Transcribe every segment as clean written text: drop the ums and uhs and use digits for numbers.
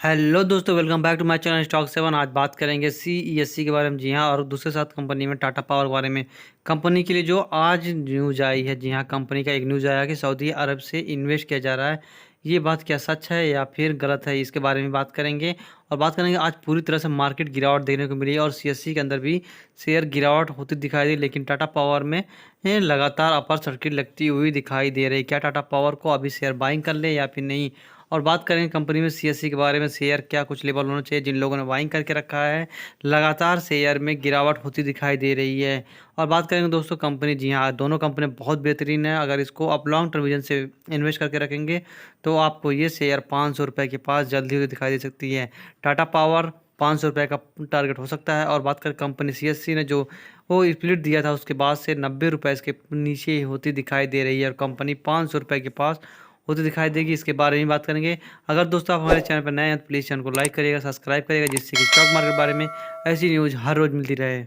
Hello दोस्तों, welcome back to my channel stock 7। आज बात करेंगे सीईएससी के बारे में। जी हाँ, और दूसरे साथ कंपनी में टाटा पावर के बारे में। कंपनी के लिए जो आज न्यूज़ आई है, जी हाँ, कंपनी का एक न्यूज़ आया कि सऊदी अरब से इन्वेस्ट किया जा रहा है। ये बात क्या सच है या फिर गलत है, इसके बारे में बात करेंगे। और बात करेंगे आज पूरी तरह से मार्केट गिरावट देखने को मिली और सीएससी के अंदर भी शेयर गिरावट होती दिखाई दी, लेकिन टाटा पावर में लगातार अपर सर्किट लगती हुई दिखाई दे रही। क्या टाटा पावर को अभी शेयर बाइंग कर ले या फिर नहीं। और बात करेंगे कंपनी में सीएससी के बारे में, शेयर क्या कुछ लेवल होना चाहिए जिन लोगों ने बाइंग करके रखा है। लगातार शेयर में गिरावट होती दिखाई दे रही है। और बात करेंगे दोस्तों कंपनी, जी हाँ, दोनों कंपनी बहुत बेहतरीन है। अगर इसको आप लॉन्ग टर्म विजन से इन्वेस्ट करके रखेंगे तो आपको ये शेयर 500 रुपये के पास जल्दी हुई दिखाई दे सकती है। टाटा पावर 500 रुपये का टारगेट हो सकता है। और बात करें कंपनी सीएससी ने जो वो स्प्लिट दिया था उसके बाद से 90 रुपये इसके नीचे होती दिखाई दे रही है और कंपनी 500 रुपये के पास होती दिखाई देगी। इसके बारे में बात करेंगे। अगर दोस्तों आप हमारे चैनल पर नए हैं तो प्लीज़ चैनल को लाइक करिएगा, सब्सक्राइब करिएगा, जिससे कि स्टॉक मार्केट के बारे में ऐसी न्यूज़ हर रोज़ मिलती रहे।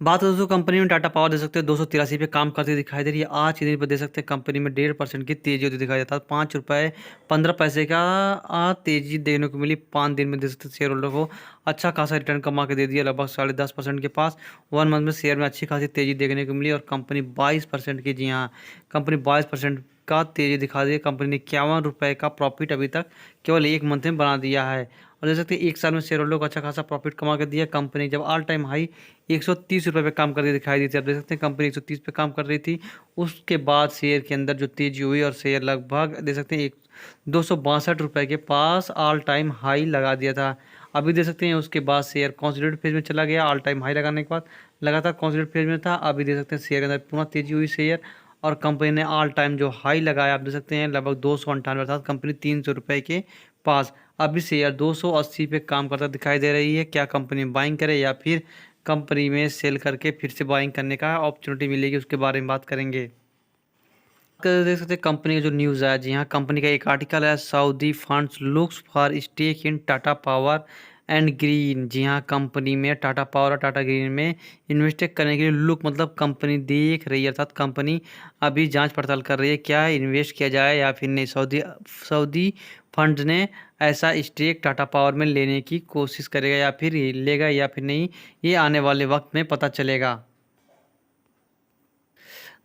बात करें दोस्तों कंपनी में, टाटा पावर दे सकते हैं 283 पे काम करती दिखाई दे रही है। आज के दिन पर दे सकते हैं कंपनी में 1.5% की तेजी होती दिखाई देता है। 5 रुपये 15 पैसे का तेजी देखने को मिली 5 दिन में। दे सकते शेयर होल्डर को अच्छा खासा रिटर्न कमा के दे दिया, लगभग 10.5% के पास। 1 मंथ में शेयर में अच्छी खासी तेजी देखने को मिली और कंपनी 22% की, जी हाँ, कंपनी 22% का तेजी दिखा दी है। कंपनी ने 51 रुपये का प्रॉफिट अभी तक केवल 1 मंथ में बना दिया है। और देख सकते हैं 1 साल में शेयर होल्डर को अच्छा खासा प्रॉफिट कमा के दिया। कंपनी जब ऑल टाइम हाई 130 रुपये पे काम करती दिखाई दी थी, आप देख सकते हैं कंपनी 130 पे काम कर रही थी। उसके बाद शेयर के अंदर जो तेजी हुई और शेयर लगभग देख सकते हैं 262 रुपये के पास ऑल टाइम हाई लगा दिया था। अभी देख सकते हैं उसके बाद शेयर कॉन्सोलिडेट फेज में चला गया। ऑल टाइम हाई लगाने के बाद लगातार कॉन्सोलिडेट फेज में था। अभी देख सकते हैं शेयर के अंदर पुनः तेजी हुई शेयर, और कंपनी ने ऑल टाइम जो हाई लगाया आप देख सकते हैं लगभग 298, अर्थात कंपनी 300 रुपये के पास। अभी शेयर 280 पे काम करता दिखाई दे रही है। क्या कंपनी बाइंग करे या फिर कंपनी में सेल करके फिर से बाइंग करने का अपॉर्चुनिटी मिलेगी, उसके बारे में बात करेंगे। देख सकते हैं कंपनी का जो न्यूज़ है, जी हाँ, कंपनी का एक आर्टिकल है, Saudi funds looks for stake in Tata power and green. जी हाँ, कंपनी में टाटा पावर और टाटा ग्रीन में इन्वेस्ट करने के लिए लुक मतलब कंपनी देख रही है, अर्थात कंपनी अभी जांच पड़ताल कर रही है क्या इन्वेस्ट किया जाए या फिर नहीं। सऊदी सऊदी फंड्स ने ऐसा स्टेक टाटा पावर में लेने की कोशिश करेगा या फिर लेगा या फिर नहीं, ये आने वाले वक्त में पता चलेगा।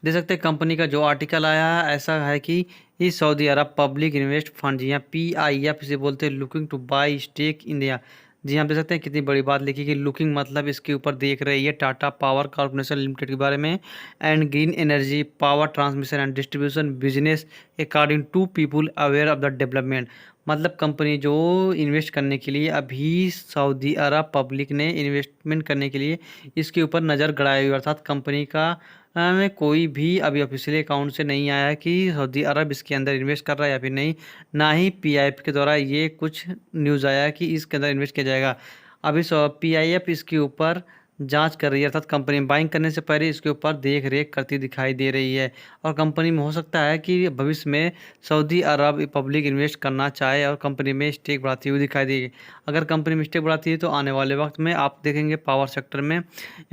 देख सकते हैं कंपनी का जो आर्टिकल आया है ऐसा है कि ये सऊदी अरब पब्लिक इन्वेस्ट फंड, जी हाँ, PIF इसे बोलते हैं, looking to buy stake India. जी हाँ, देख सकते हैं कितनी बड़ी बात लिखी कि लुकिंग मतलब इसके ऊपर देख रही है टाटा पावर कॉर्पोरेशन लिमिटेड के बारे में and green energy power transmission and distribution business according to people aware of the development. मतलब कंपनी जो इन्वेस्ट करने के लिए अभी सऊदी अरब पब्लिक ने इन्वेस्टमेंट करने के लिए इसके ऊपर नज़र गड़ाई हुई, अर्थात कंपनी का में कोई भी अभी ऑफिशियल अकाउंट से नहीं आया कि सऊदी अरब इसके अंदर इन्वेस्ट कर रहा है या फिर नहीं। ना ही PIF के द्वारा ये कुछ न्यूज़ आया कि इसके अंदर इन्वेस्ट किया जाएगा। अभी PIF इसके ऊपर जांच कर रही है, अर्थात कंपनी बाइंग करने से पहले इसके ऊपर देख रेख करती दिखाई दे रही है। और कंपनी में हो सकता है कि भविष्य में सऊदी अरब पब्लिक इन्वेस्ट करना चाहे और कंपनी में स्टेक बढ़ाती हुई दिखाई देगी। अगर कंपनी में स्टेक बढ़ाती है तो आने वाले वक्त में आप देखेंगे पावर सेक्टर में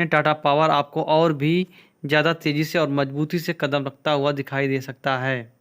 टाटा पावर आपको और भी ज़्यादा तेज़ी से और मजबूती से कदम रखता हुआ दिखाई दे सकता है।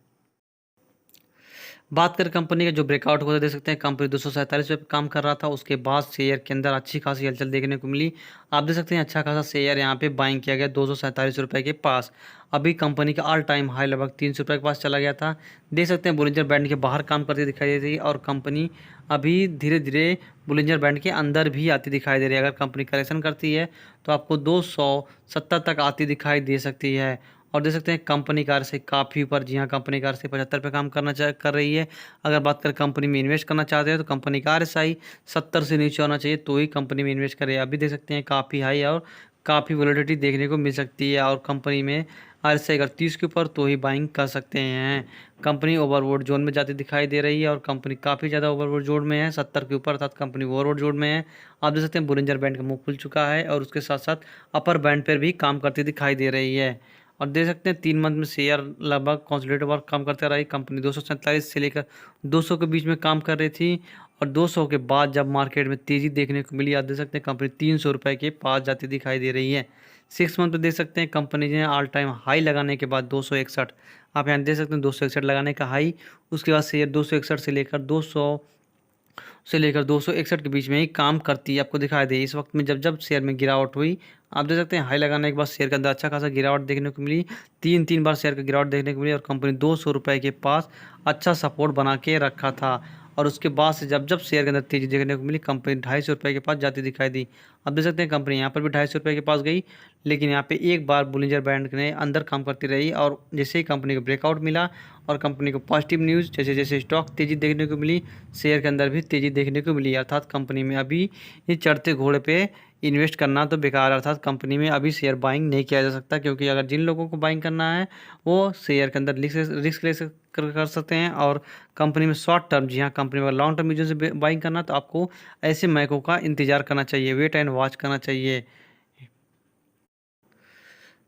बात करें कंपनी का जो ब्रेकआउट होता है, देख सकते हैं कंपनी 247 पे काम कर रहा था, उसके बाद शेयर के अंदर अच्छी खासी हलचल देखने को मिली। आप देख सकते हैं अच्छा खासा शेयर यहाँ पे बाइंग किया गया 247 रुपये के पास। अभी कंपनी का ऑल टाइम हाई लगभग 300 रुपये के पास चला गया था। देख सकते हैं बुलिंजर बैंड के बाहर काम करती दिखाई दे रही है और कंपनी अभी धीरे धीरे बुलिंजर बैंड के अंदर भी आती दिखाई दे रही है। अगर कंपनी करेक्शन करती है तो आपको 270 तक आती दिखाई दे सकती है। और देख सकते हैं कंपनी कार से काफ़ी ऊपर, जी हाँ, कंपनी कार से 75 पे काम कर रही है। अगर बात करें कंपनी में इन्वेस्ट करना चाहते हैं तो कंपनी का RSI 70 से नीचे होना चाहिए तो ही कंपनी में इन्वेस्ट करें। अभी देख सकते हैं काफ़ी हाई और काफ़ी वोलेटिलिटी देखने को मिल सकती है और कंपनी में RSI अगर 30 के ऊपर तो ही बाइंग कर सकते हैं। कंपनी ओवरबोट जोन में जाती दिखाई दे रही है और कंपनी काफ़ी ज़्यादा ओवरबोट जोन में है, 70 के ऊपर, अर्थात कंपनी ओवरबोट जोन में है। आप देख सकते हैं बुलिंजर बैंड का मुंह खुल चुका है और उसके साथ साथ अपर बैंड पर भी काम करती दिखाई दे रही है। और देख सकते हैं 3 मंथ में शेयर लगभग कंसोलिडेट वर्क काम करते रही। कंपनी 247 से लेकर 200 के बीच में काम कर रही थी और 200 के बाद जब मार्केट में तेज़ी देखने को मिली, आप देख सकते हैं कंपनी 300 रुपये के पास जाती दिखाई दे रही है। 6 मंथ में देख सकते हैं कंपनी ने ऑल टाइम हाई लगाने के बाद 261, आप यहाँ देख सकते हैं 261 लगाने का हाई, उसके बाद शेयर 261 से लेकर 261 के बीच में ही काम करती है, आपको दिखाई दे। इस वक्त में जब जब शेयर में गिरावट हुई, आप देख सकते हैं हाई लगाने के बाद शेयर के अंदर अच्छा खासा गिरावट देखने को मिली, तीन बार शेयर का गिरावट देखने को मिली और कंपनी 200 रुपये के पास अच्छा सपोर्ट बना के रखा था। और उसके बाद से जब जब शेयर के अंदर तेजी देखने को मिली, कंपनी 250 रुपये के पास जाती दिखाई दी। अब देख सकते हैं कंपनी यहाँ पर भी 250 रुपये के पास गई, लेकिन यहाँ पे एक बार बुलिंजर बैंड ने अंदर काम करती रही और जैसे ही कंपनी को ब्रेकआउट मिला और कंपनी को पॉजिटिव न्यूज़ जैसे जैसे स्टॉक तेजी देखने को मिली, शेयर के अंदर भी तेजी देखने को मिली। अर्थात कंपनी में अभी ये चढ़ते घोड़े पे इन्वेस्ट करना तो बेकार, अर्थात कंपनी में अभी शेयर बाइंग नहीं किया जा सकता, क्योंकि अगर जिन लोगों को बाइंग करना है वो शेयर के अंदर रिस्क ले कर सकते हैं। और कंपनी में शॉर्ट टर्म, जी हाँ, कंपनी में लॉन्ग टर्म विजन से बाइंग करना तो आपको ऐसे मैकों का इंतजार करना चाहिए, वेट एंड वॉच करना चाहिए।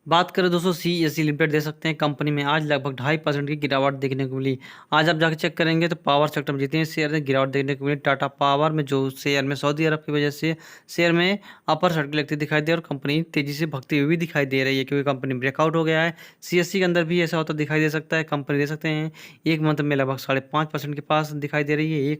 बात करें दोस्तों CESC लिमिटेड, दे सकते हैं कंपनी में आज लगभग 2.5% की गिरावट देखने को मिली। आज आप जाकर चेक करेंगे तो पावर सेक्टर में जितने शेयर में गिरावट देखने को मिली, टाटा पावर में जो शेयर में सऊदी अरब की वजह से शेयर में अपर सर्किट लगती दिखाई दे और कंपनी तेजी से भगती हुई दिखाई दे रही है, क्योंकि कंपनी ब्रेकआउट हो गया है। CSC के अंदर भी ऐसा होता दिखाई दे सकता है। कंपनी दे सकते हैं एक मंथ में लगभग 5.5% के पास दिखाई दे रही है,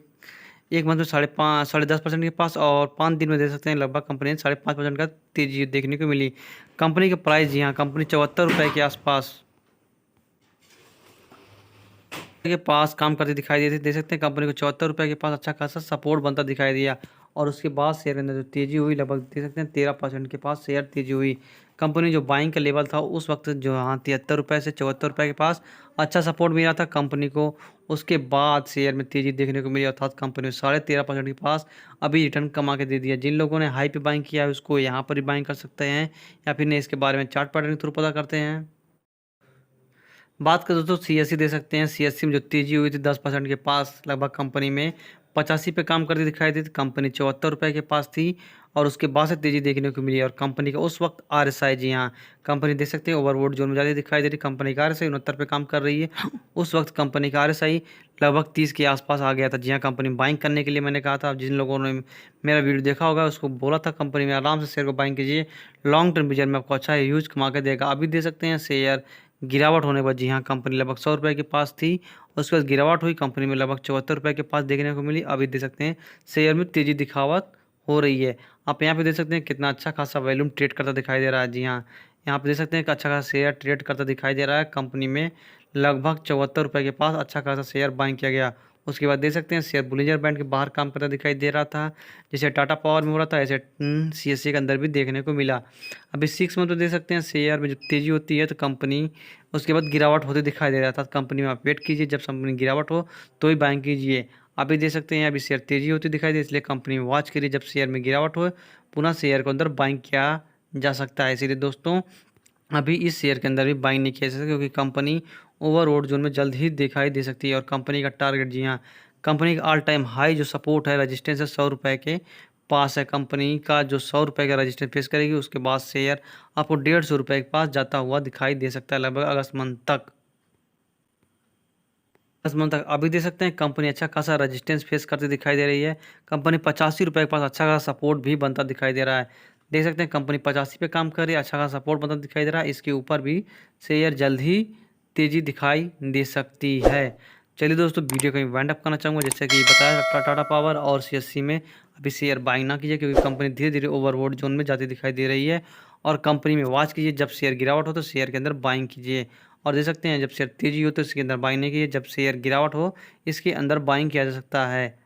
एक मंथ में 10.5% के पास, और 5 दिन में दे सकते हैं लगभग कंपनी 5.5% का तेजी देखने को मिली। कंपनी का प्राइस, जी हाँ, कंपनी 74 रुपये के आसपास के पास काम करती दिखाई देती, दे सकते हैं कंपनी को 74 रुपये के पास अच्छा खासा सपोर्ट बनता दिखाई दिया। और उसके बाद शेयर के अंदर जो तेजी हुई लगभग दे सकते हैं 13% के पास शेयर तेजी हुई। कंपनी जो बाइंग का लेवल था उस वक्त जो हाँ 73 रुपये से 74 रुपये के पास अच्छा सपोर्ट मिला था कंपनी को। उसके बाद शेयर में तेजी देखने को मिली, अर्थात कंपनी ने 13.5% के पास अभी रिटर्न कमा के दे दिया। जिन लोगों ने हाई पे बाइंग किया है उसको यहाँ पर भी बाइंग कर सकते हैं, या फिर नहीं इसके बारे में चार्ट पैटर्न के थ्रू पता करते हैं। बात करें दोस्तों CSC दे सकते हैं, CSC में जो तेजी हुई थी 10% के पास, लगभग कंपनी में 85 पे काम करती दिखाई दी थी, कंपनी 74 रुपये के पास थी और उसके बाद से तेजी देखने को मिली। और कंपनी का उस वक्त RSI, जी हाँ, कंपनी देख सकते हैं ओवरबोट जोन में ज़्यादा दिखाई दे रही, कंपनी का RSI 69 पे काम कर रही है। उस वक्त कंपनी का RSI लगभग 30 के आसपास आ गया था। जी हाँ, कंपनी बाइंग करने के लिए मैंने कहा था, जिन लोगों ने मेरा वीडियो देखा होगा उसको बोला था कंपनी में आराम से शेयर को बाइंग कीजिए, लॉन्ग टर्म विजन में आपको अच्छा यूज कमा के देगा। अभी दे सकते हैं शेयर गिरावट होने पर, जी हाँ, कंपनी लगभग 100 रुपये के पास थी, उसके बाद गिरावट हुई, कंपनी में लगभग 74 रुपये के पास देखने को मिली। अभी देख सकते हैं शेयर में तेजी दिखावट हो रही है। आप यहाँ पे देख सकते हैं कितना अच्छा खासा वॉल्यूम ट्रेड करता दिखाई दे रहा है। जी हाँ, यहाँ पे देख सकते हैं कि अच्छा खासा शेयर ट्रेड करता दिखाई दे रहा है। कंपनी में लगभग 74 रुपये के पास अच्छा खासा शेयर बाइंग किया गया। उसके बाद देख सकते हैं शेयर बुलिंजर बैंड के बाहर काम करता दिखाई दे रहा था, जैसे टाटा पावर में हो रहा था ऐसे CSC के अंदर भी देखने को मिला। अभी 6 मंथ में देख सकते हैं शेयर में जो तेज़ी होती है तो कंपनी उसके बाद गिरावट होते दिखाई दे रहा था। कंपनी में आप वेट कीजिए, जब कंपनी गिरावट हो तो ही बाइंग कीजिए। अभी देख सकते हैं अभी शेयर तेज़ी होती दिखाई दे, इसलिए कंपनी में वॉच करिए, जब शेयर में गिरावट हो पुनः शेयर के अंदर बाइंग किया जा सकता है। इसीलिए दोस्तों अभी इस शेयर के अंदर भी बाइंग नहीं किया जा सकता, क्योंकि कंपनी ओवरबोट जोन में जल्द ही दिखाई दे सकती है। और कंपनी का टारगेट, जी हाँ, कंपनी का ऑल टाइम हाई जो सपोर्ट है रजिस्टेंस है 100 रुपये के पास है। कंपनी का जो 100 रुपये का रजिस्टेंस फेस करेगी उसके बाद शेयर आपको 150 रुपये के पास जाता हुआ दिखाई दे सकता है लगभग अगस्त मंथ तक। अभी देख सकते हैं कंपनी अच्छा खासा रजिस्टेंस फेस करते दिखाई दे रही है। कंपनी 85 रुपये के पास अच्छा खासा सपोर्ट भी बनता दिखाई दे रहा है। देख सकते हैं कंपनी 85 पे काम कर रही है, अच्छा खासा सपोर्ट बनता दिखाई दे रहा है। इसके ऊपर भी शेयर जल्द ही तेज़ी दिखाई दे सकती है। चलिए दोस्तों, वीडियो को वाइंड अप करना चाहूँगा, जैसे कि बताया टाटा पावर और CSC में अभी शेयर बाइंग ना कीजिए, क्योंकि कंपनी धीरे धीरे ओवरबोट जोन में जाती दिखाई दे रही है। और कंपनी में वॉच कीजिए, जब शेयर गिरावट हो तो शेयर के अंदर बाइंग कीजिए। और देख सकते हैं जब शेयर तेजी हो तो इसके अंदर बाइंग नहीं कीजिए, जब शेयर गिरावट हो इसके अंदर बाइंग किया जा सकता है।